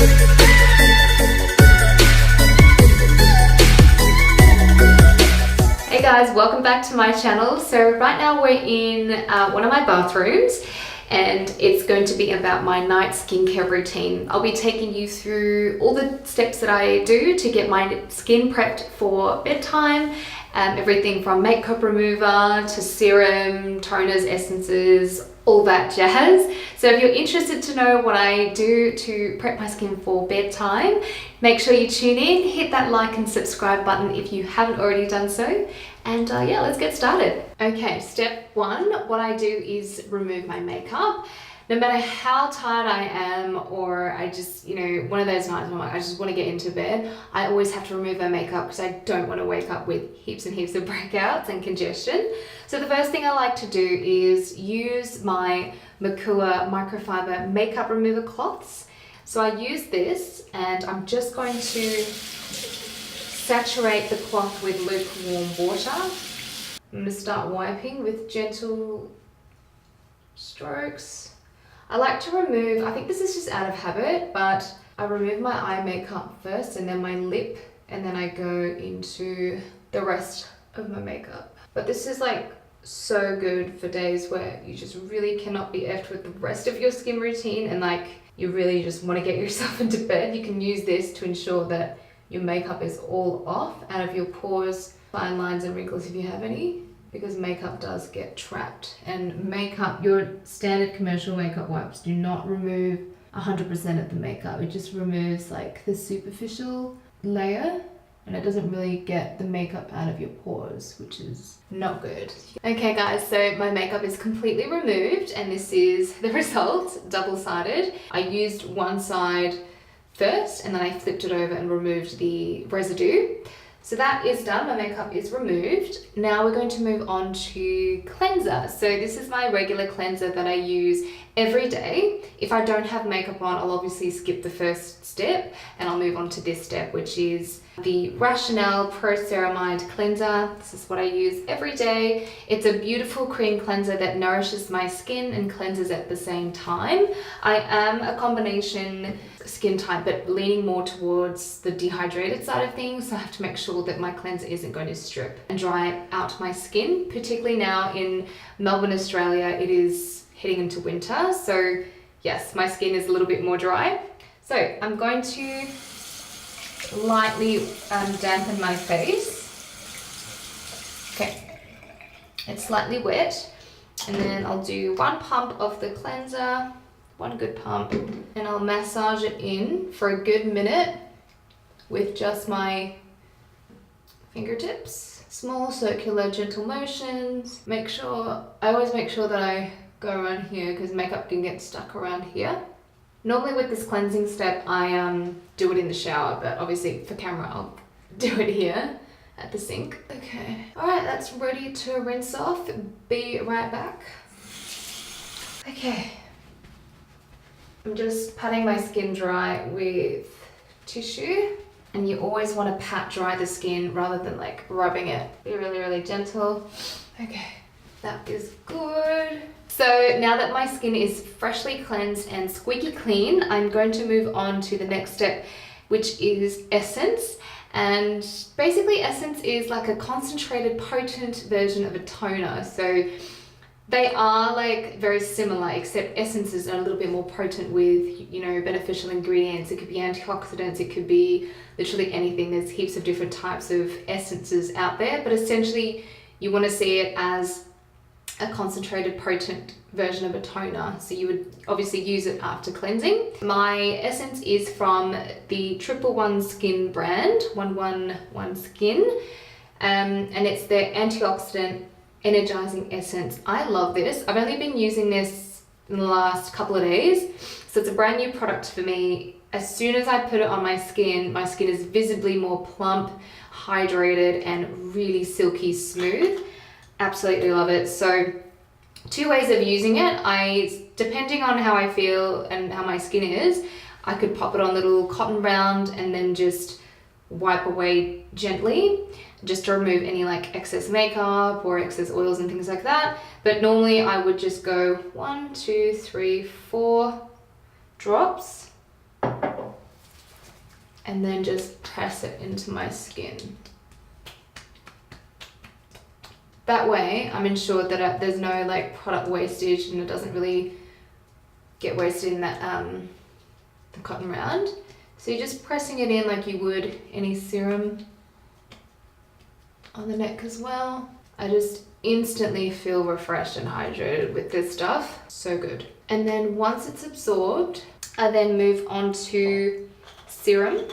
Hey guys, welcome back to my channel. So right now we're in one of my bathrooms and it's going to be about my night skincare routine. I'll be taking you through all the steps that I do to get my skin prepped for bedtime. Everything from makeup remover to serum, toners, essences, all that jazz. So if you're interested to know what I do to prep my skin for bedtime, make sure you tune in, hit that like and subscribe button if you haven't already done so. And yeah, let's get started. Okay, step one, what I do is remove my makeup. No matter how tired I am, or I just, one of those nights I'm like, I just want to get into bed, I always have to remove my makeup because I don't want to wake up with heaps and heaps of breakouts and congestion. So the first thing I like to do is use my Makua microfiber makeup remover cloths. So I use this and I'm just going to saturate the cloth with lukewarm water. I'm going to start wiping with gentle strokes. I like to remove, I think this is just out of habit, but I remove my eye makeup first and then my lip, and then I go into the rest of my makeup. But this is like so good for days where you just really cannot be effed with the rest of your skin routine and like you really just want to get yourself into bed. You can use this to ensure that your makeup is all off, out of your pores, fine lines and wrinkles if you have any, because makeup does get trapped. And makeup, your standard commercial makeup wipes do not remove 100% of the makeup. It just removes like the superficial layer and it doesn't really get the makeup out of your pores, which is not good. Okay guys, so my makeup is completely removed and this is the result, double-sided. I used one side first and then I flipped it over and removed the residue. So that is done, my makeup is removed. Now we're going to move on to cleanser. So this is my regular cleanser that I use every day. If I don't have makeup on, I'll obviously skip the first step and I'll move on to this step, which is the Rationale Pro Ceramide Cleanser. This is what I use every day. It's a beautiful cream cleanser that nourishes my skin and cleanses at the same time. I am a combination skin type, but leaning more towards the dehydrated side of things. So I have to make sure that my cleanser isn't going to strip and dry out my skin, particularly now in Melbourne, Australia. It is heading into winter. So yes, my skin is a little bit more dry. So I'm going to lightly dampen my face. Okay, it's slightly wet. And then I'll do one pump of the cleanser, one good pump, and I'll massage it in for a good minute with just my fingertips. Small circular gentle motions. I always make sure that I go around here because makeup can get stuck around here. Normally with this cleansing step, I do it in the shower, but obviously for camera, I'll do it here at the sink. Okay, all right, that's ready to rinse off. Be right back. Okay, I'm just patting my skin dry with tissue. And you always want to pat dry the skin rather than like rubbing it. Be really, really gentle. Okay, that is good. So now that my skin is freshly cleansed and squeaky clean, I'm going to move on to the next step, which is essence. And basically essence is like a concentrated, potent version of a toner. So they are like very similar, except essences are a little bit more potent with, beneficial ingredients. It could be antioxidants, it could be literally anything. There's heaps of different types of essences out there, but essentially you want to see it as a concentrated, potent version of a toner. So you would obviously use it after cleansing. My essence is from the 111 Skin brand, 111 Skin, and it's their antioxidant energizing essence. I love this. I've only been using this in the last couple of days, so it's a brand new product for me. As soon as I put it on my skin is visibly more plump, hydrated, and really silky smooth. Absolutely love it. So two ways of using it. Depending on how I feel and how my skin is, I could pop it on a little cotton round and then just wipe away gently, just to remove any like excess makeup or excess oils and things like that. But normally I would just go 1, 2, 3, 4 drops and then just press it into my skin. That way I'm ensured that there's no like product wastage and it doesn't really get wasted in that the cotton round. So you're just pressing it in like you would any serum on the neck as well. I just instantly feel refreshed and hydrated with this stuff. So good. And then once it's absorbed, I then move on to serum.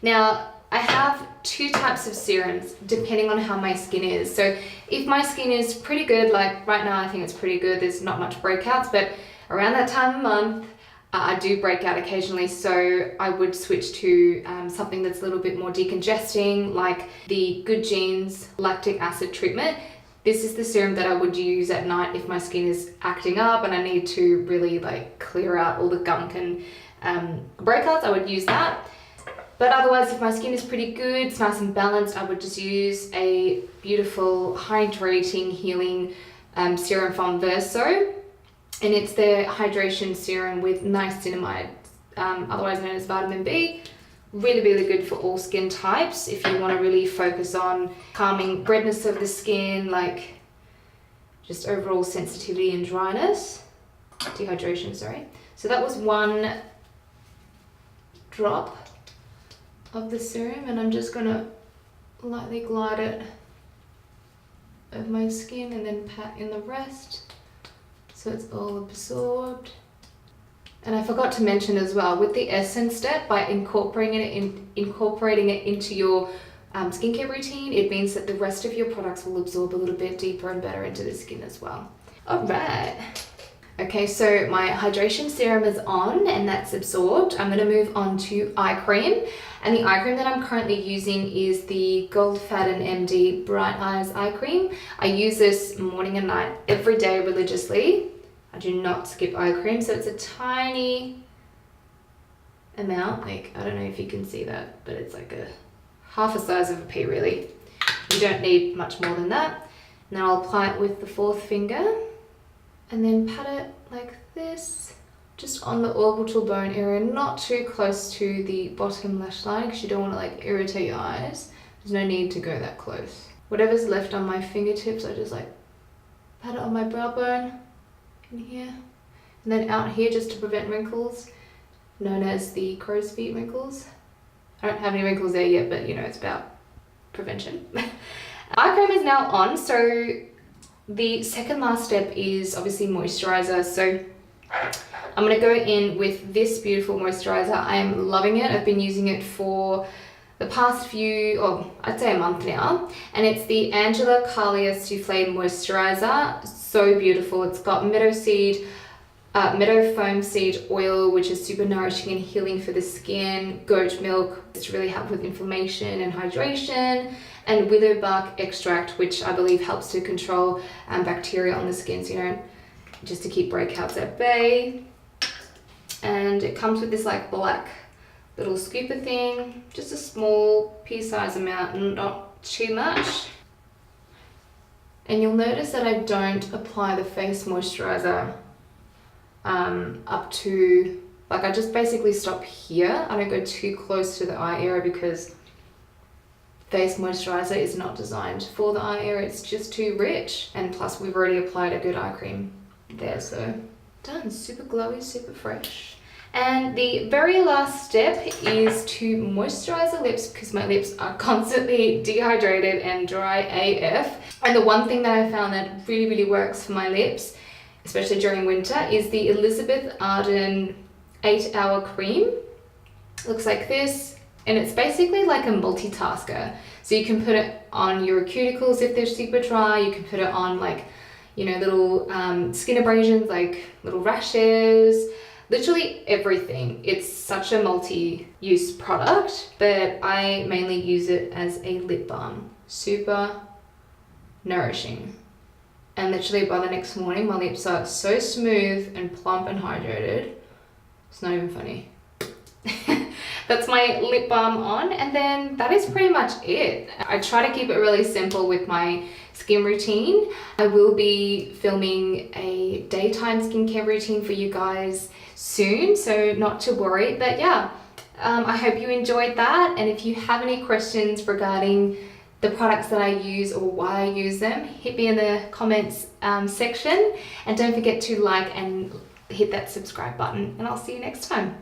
Now, I have two types of serums depending on how my skin is. So if my skin is pretty good, like right now I think it's pretty good, there's not much breakouts, but around that time of month, I do break out occasionally, so I would switch to something that's a little bit more decongesting, like the Good Genes lactic acid treatment. This is the serum that I would use at night if my skin is acting up and I need to really like clear out all the gunk and breakouts. I would use that. But otherwise, if my skin is pretty good, it's nice and balanced, I would just use a beautiful hydrating healing serum from Verso. And it's their hydration serum with niacinamide, otherwise known as vitamin B. Really, really good for all skin types if you want to really focus on calming redness of the skin, like just overall sensitivity and dryness. Dehydration, sorry. So that was one drop of the serum, and I'm just gonna lightly glide it over my skin and then pat in the rest so it's all absorbed. And I forgot to mention as well, with the essence step, by incorporating it into your skincare routine, it means that the rest of your products will absorb a little bit deeper and better into the skin as well. All right. Okay, so my hydration serum is on and that's absorbed. I'm gonna move on to eye cream. And the eye cream that I'm currently using is the Goldfaden MD Bright Eyes Eye Cream. I use this morning and night every day religiously. I do not skip eye cream, so it's a tiny amount. Like, I don't know if you can see that, but it's like a half a size of a pea really. You don't need much more than that. Now I'll apply it with the fourth finger and then pat it like this, just on the orbital bone area, not too close to the bottom lash line because you don't want to like irritate your eyes. There's no need to go that close. Whatever's left on my fingertips, I just like pat it on my brow bone in here, and then out here just to prevent wrinkles, known as the crow's feet wrinkles. I don't have any wrinkles there yet, but you know, it's about prevention. Eye cream is now on, so the second last step is obviously moisturizer. So I'm going to go in with this beautiful moisturizer. I am loving it. I've been using it for the past I'd say a month now. And it's the Angela Kalia Soufflé Moisturizer. So beautiful. It's got meadow foam seed oil, which is super nourishing and healing for the skin, goat milk, it's really helped with inflammation and hydration, and willow bark extract, which I believe helps to control bacteria on the skin, so you know, just to keep breakouts at bay. And it comes with this like black little scooper thing, just a small pea-sized amount and not too much. And you'll notice that I don't apply the face moisturizer up to, like, I just basically stop here. I don't go too close to the eye area because face moisturizer is not designed for the eye area. It's just too rich, and plus we've already applied a good eye cream there, so done. Super glowy, super fresh. And the very last step is to moisturize the lips because my lips are constantly dehydrated and dry AF. And the one thing that I found that really, really works for my lips, especially during winter, is the Elizabeth Arden 8-hour cream. It looks like this, and it's basically like a multitasker. So you can put it on your cuticles if they're super dry. You can put it on, like, you know, little skin abrasions, like little rashes, literally everything. It's such a multi-use product, but I mainly use it as a lip balm. Super nourishing. And literally by the next morning, my lips are so smooth and plump and hydrated. It's not even funny. That's my lip balm on, and then that is pretty much it. I try to keep it really simple with my skin routine. I will be filming a daytime skincare routine for you guys soon, so not to worry. But yeah, I hope you enjoyed that, and if you have any questions regarding the products that I use or why I use them, hit me in the comments section, and don't forget to like and hit that subscribe button, and I'll see you next time.